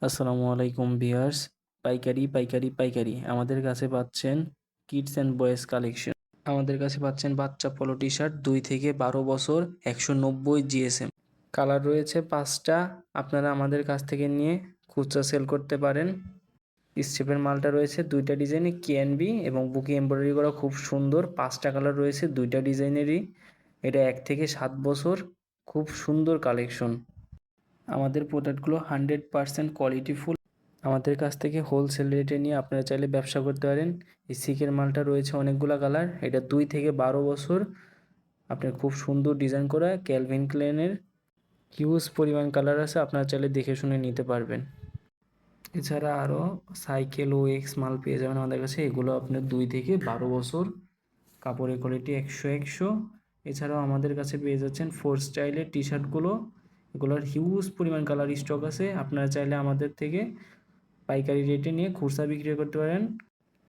আসসালামু আলাইকুম ভিউয়ার্স। পাইকারি আমাদের কাছে পাচ্ছেন কিডস অ্যান্ড বয়েজ কালেকশন। আমাদের কাছে পাচ্ছেন বাচ্চা পোলো টি শার্ট 2 থেকে 12 বছর 190 জিএসএম। কালার রয়েছে 5টা। আপনারা আমাদের কাছ থেকে নিয়ে খুচরা সেল করতে পারেন। স্টেপের মালটা রয়েছে 2টা ডিজাইনে কেএনবি এবং বুকে এমব্রয়ডারি করা, খুব সুন্দর। 5টা কালার রয়েছে 2টা ডিজাইনেরই। এটা 1 থেকে 7 বছর, খুব সুন্দর কালেকশন। আমাদের প্রোডাক্টগুলো 100% কোয়ালিটিফুল। আমাদের কাছ থেকে হোলসেল রেটে নিয়ে আপনারা চাইলে ব্যবসা করতে পারেন। এই সিকের মালটা রয়েছে অনেকগুলো কালার। এটা 2 থেকে 12 বছর। আপনার খুব সুন্দর ডিজাইন করা ক্যালভিন ক্লেনের হিউজ পরিমাণ কালার আছে, আপনারা চাইলে দেখে শুনে নিতে পারবেন। এছাড়া আরও সাইকেল ও এক্স মাল পেয়ে যাবেন আমাদের কাছে। এগুলো আপনার 2 থেকে 12 বছর, কাপড়ের কোয়ালিটি 100। এছাড়াও আমাদের কাছে পেয়ে যাচ্ছেন ফোর স্টাইলের টি শার্টগুলো। এগুলোর হিউজ পরিমাণ কালার স্টক আছে। আপনারা চাইলে আমাদের থেকে পাইকারি রেটে নিয়ে খুচরা বিক্রি করতে পারেন।